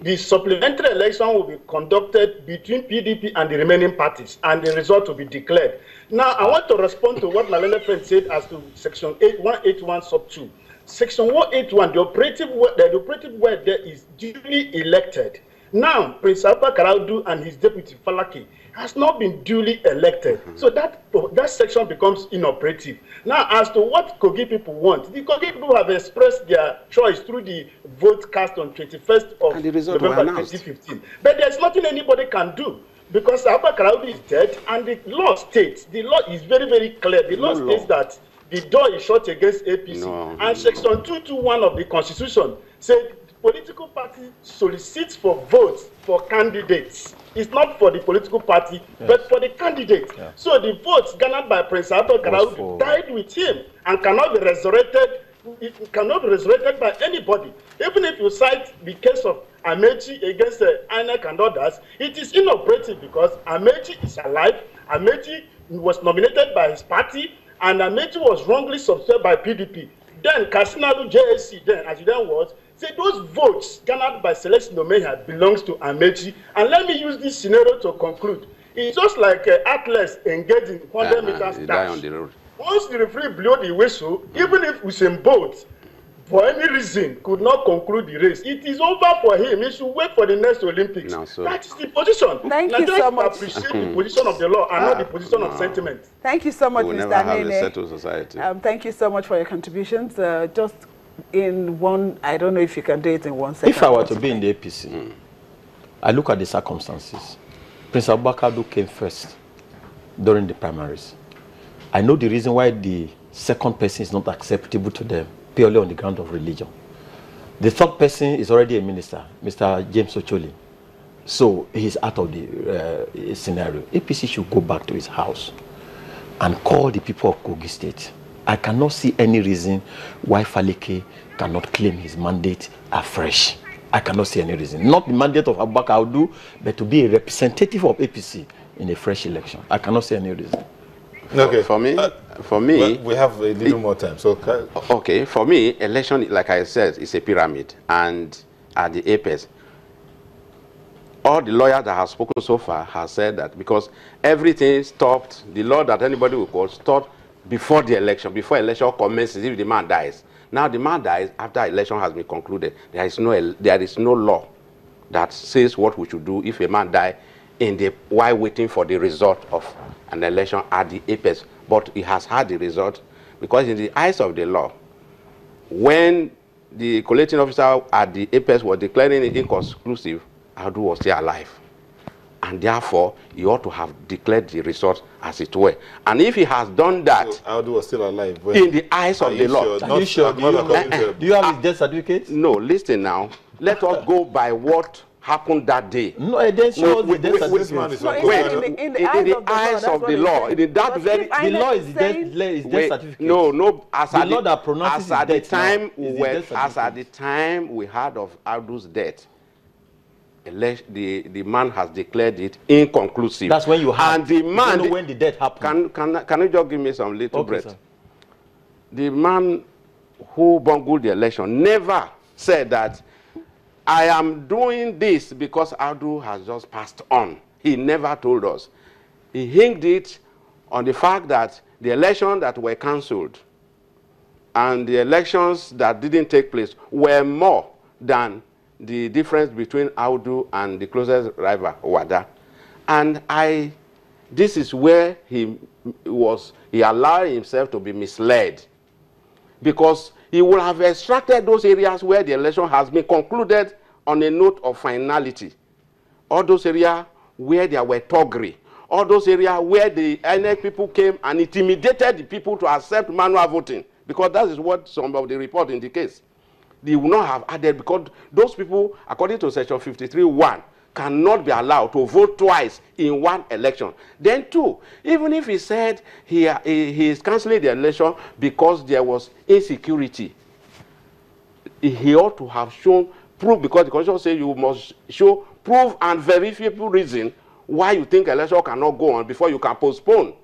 the supplementary election will be conducted between PDP and the remaining parties, and the result will be declared. Now, I want to respond to what my learned friend said as to Section 181 sub 2. Section 181, the operative word there is duly elected. Now, Prince Abubakar Audu and his deputy Falaki has not been duly elected. So that section becomes inoperative. Now, as to what Kogi people want, the Kogi people have expressed their choice through the vote cast on 21st of November 2015. But there's nothing anybody can do, because Abubakar Audu is dead, and the law states, the law is very, very clear. The law states that the door is shut against APC. And Section 221 of the Constitution said political party solicits for votes for candidates. It's not for the political party, but for the candidate. So the votes garnered by Prince Abubakar Audu died with him and cannot be resurrected. It cannot be resurrected by anybody. Even if you cite the case of Amechi against INEC and others, it is inoperative because Amechi is alive. Amechi was nominated by his party, and Amechi was wrongly substituted by PDP. Then Kasinalu JSC, then as it then was, say those votes garnered by Celestine Omeya belongs to Amechi. And let me use this scenario to conclude. It's just like athletes engaged in 100 meters dash. On the road. Once the referee blew the whistle, even if Usain Bolt, for any reason, could not conclude the race, it is over for him. He should wait for the next Olympics. That is the position. Thank you so much. Appreciate the position of the law and not the position of sentiment. Thank you so much, we'll Mr. never have Nene. a settled society. Thank you so much for your contributions. Just in one, I don't know if you can do it in 1 second. If I were to be in the APC, I look at the circumstances. Prince Abubakar Audu came first during the primaries. I know the reason why the second person is not acceptable to them, purely on the ground of religion. The third person is already a minister, Mr. James Ocholi. So he's out of the scenario. APC should go back to his house and call the people of Kogi State. I cannot see any reason why Faleke cannot claim his mandate afresh. I cannot see any reason. Not the mandate of Abubakar Audu, but to be a representative of APC in a fresh election. I cannot see any reason. Okay, for me, we have a little more time. So, okay, for me, election, like I said, is a pyramid, and at the apex, all the lawyers that have spoken so far have said that because everything stopped, the law that anybody will call stopped before the election, before election commences, if the man dies. Now the man dies after election has been concluded. There is no law that says what we should do if a man dies while waiting for the result of an election at the apex. But he has had the result because in the eyes of the law, when the collating officer at the apex was declaring it inconclusive, Audu was still alive. And therefore, he ought to have declared the result as it were. And if he has done that, so Audu was still alive in the eyes of the law. Are you sure? Do you have his death certificate? No, listen now. Let us go by what happened that day. No, it didn't show the death certificate. In the eyes of the law, in that very the law is the death certificate. No. As the law that pronounces at the time, as at the time we heard of Audu's death, the man has declared it inconclusive. That's when you have. And the man, you don't know when the death happened. Can you just give me some little breath? Sir. The man who bungled the election never said that I am doing this because Audu has just passed on. He never told us. He hinged it on the fact that the elections that were cancelled and the elections that didn't take place were more than the difference between Audu and the closest rival, Wada. And this is where he allowed himself to be misled, because he would have extracted those areas where the election has been concluded on a note of finality. All those areas where there were thuggery. All those areas where the INEC people came and intimidated the people to accept manual voting, because that is what some of the report indicates. They will not have added, because those people, according to Section 53(1), cannot be allowed to vote twice in one election. Then two, even if he said he is cancelling the election because there was insecurity, he ought to have shown proof, because the Constitution says you must show proof and verifiable reason why you think election cannot go on before you can postpone.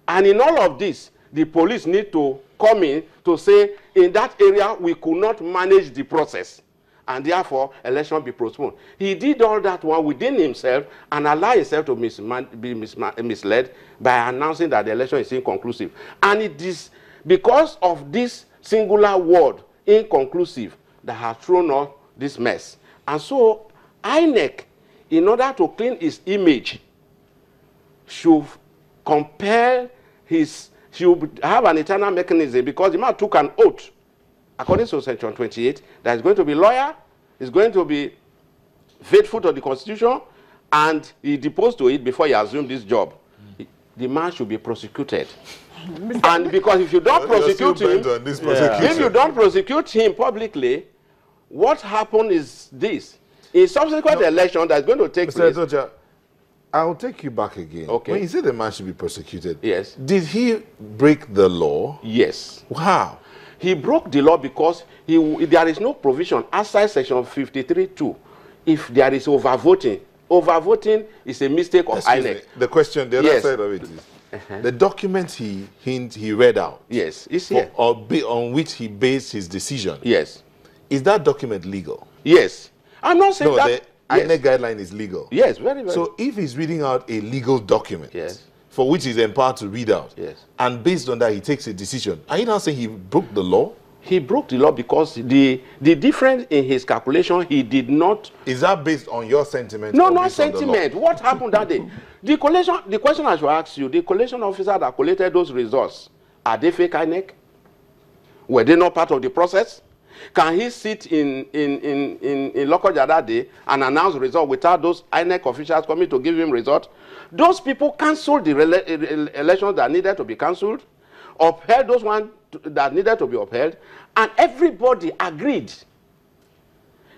And in all of this, the police need to come in to say, in that area, we could not manage the process. and therefore election be postponed. He did all that one within himself and allow himself to be misled by announcing that the election is inconclusive. And it is because of this singular word, inconclusive, that has thrown up this mess. And so INEC, in order to clean its image, should compel should have an internal mechanism, because the man took an oath, according to Section 28, that is going to be loyal, is going to be faithful to the Constitution, and he deposed to it before he assumed this job. The man should be prosecuted. And because if you don't prosecute him, if you don't prosecute him publicly, what happened is this. In subsequent election that's going to take place. Mr. Edoja, I'll take you back again. Okay. When you say the man should be prosecuted, yes. Did he break the law? Yes. How? He broke the law because there is no provision outside Section 53(2). If there is overvoting, overvoting is a mistake of INEC. The question, the other side of it is, the document he read out, yes, is here, on which he based his decision. Yes. Is that document legal? Yes. I'm not saying that. The INEC guideline is legal. Yes, very, very. So if he's reading out a legal document, yes, for which he's empowered to read out, yes, and based on that he takes a decision, are you now saying he broke the law? He broke the law because the difference in his calculation, he did not. Is that based on your sentiment? No, not sentiment. What happened that day? The question I should ask you, the collation officer that collated those results, are they fake INEC? Were they not part of the process? Can he sit in Lokoja that day and announce the result without those INEC officials coming to give him result? Those people cancelled the elections that needed to be cancelled, upheld those ones that needed to be upheld, and everybody agreed.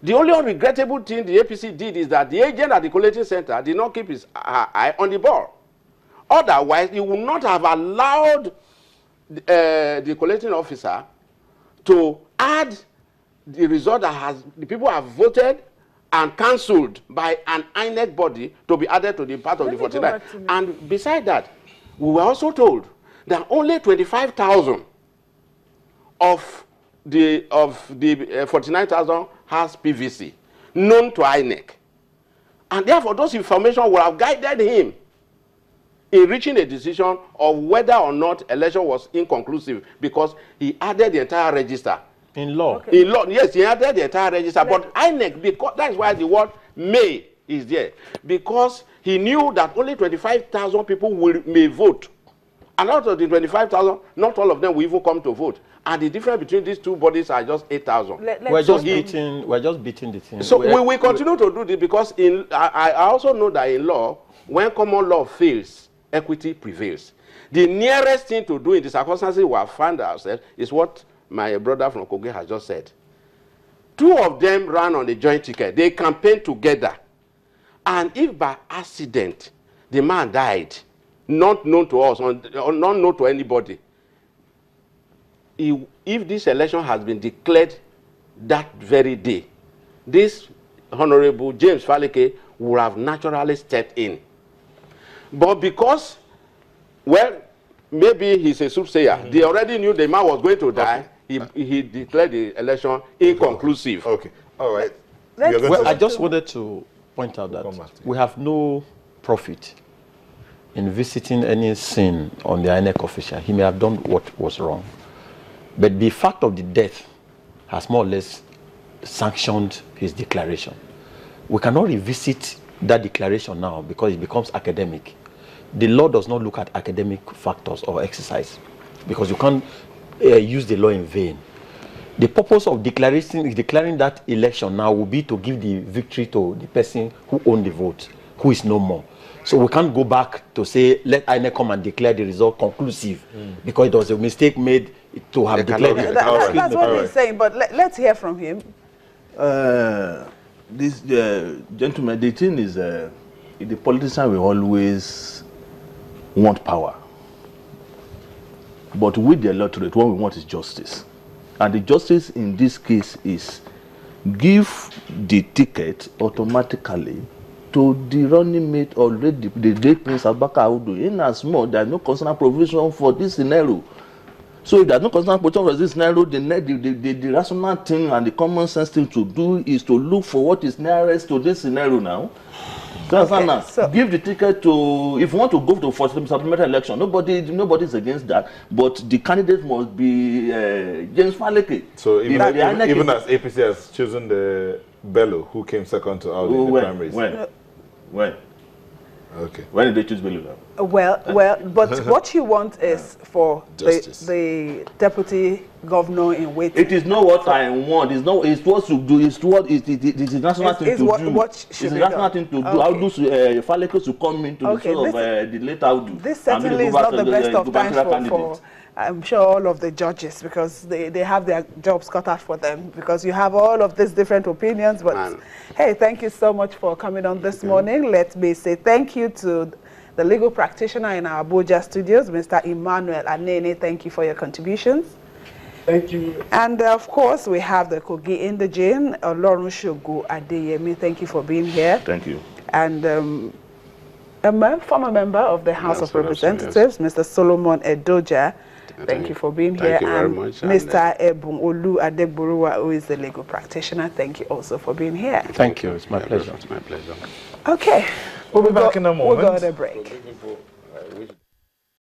The only unregrettable thing the APC did is that the agent at the collating center did not keep his eye on the ball. Otherwise, he would not have allowed the collating officer to add the result that the people have voted and cancelled by an INEC body to be added to the part of the 49. And beside that, we were also told that only 25,000 of the 49,000 has PVC, known to INEC. And therefore, those information would have guided him in reaching a decision of whether or not election was inconclusive, because he added the entire register. In law? Okay. In law, yes, he added the entire register. But INEC, because that's why the word may is there. Because he knew that only 25,000 people may vote. And out of the 25,000, not all of them will even come to vote. And the difference between these two bodies are just 8,000. We're just beating the thing. So we will continue to do this because I also know that in law, when common law fails, equity prevails. The nearest thing to do in the circumstances we have found ourselves is what my brother from Kogi has just said. Two of them ran on a joint ticket. They campaigned together. And if by accident the man died, not known to us, or not known to anybody, if this election has been declared that very day, this Honorable James Faleke would have naturally stepped in. But because, well, maybe he's a soothsayer, they already knew the man was going to die, he declared the election inconclusive. Okay, all right. Well, I just wanted to point out that we have no profit in visiting any sin on the INEC official. He may have done what was wrong. But the fact of the death has more or less sanctioned his declaration. We cannot revisit that declaration now because it becomes academic. The law does not look at academic factors or exercise because you can't use the law in vain. The purpose of declaring that election now will be to give the victory to the person who owned the vote, who is no more. So we can't go back to say, let INEC come and declare the result conclusive because it was a mistake made to have declared it. That's what he's saying, but let's hear from him. This gentleman, the thing is, the politician will always want power. But with the electorate, what we want is justice. And the justice in this case is give the ticket automatically to the running mate already, the late Prince Abubakar Audu, in as much there is no constitutional provision for this scenario. So if there's no constitutional position for this scenario, the rational thing and the common sense thing to do is to look for what is nearest to this scenario now. So give the ticket to, if you want to go to for supplementary election, nobody's against that, but the candidate must be James Faleke. So even as APC has chosen the Bello, who came second to Audi in the primaries. When? Okay. When did they choose Bello? Well, but what you want is for the deputy governor in waiting. It is not what I want. It's not. It's what to do. It's what it is a national thing to do. It's a national thing to do. How do Faleke to come into the sort of the late Audu? This certainly is not the best of times for I'm sure all of the judges, because they have their jobs cut out for them, because you have all of these different opinions. But hey, thank you so much for coming on this morning. Let me say thank you to the legal practitioner in our Abuja studios, Mr. Emmanuel Anene. Thank you for your contributions. Thank you. And of course, we have the Kogi Indigene, Olorun Shogo Adeyemi. Thank you for being here. Thank you. And a former member of the House of Representatives, Mr. Solomon Edoja. Thank you for being here. Thank you very much. Mr. Ebun Olu Adegburuwa, who is the legal practitioner. Thank you also for being here. Thank you. It's my pleasure. It's my pleasure. Okay. We'll be back in a moment. We'll go on a break.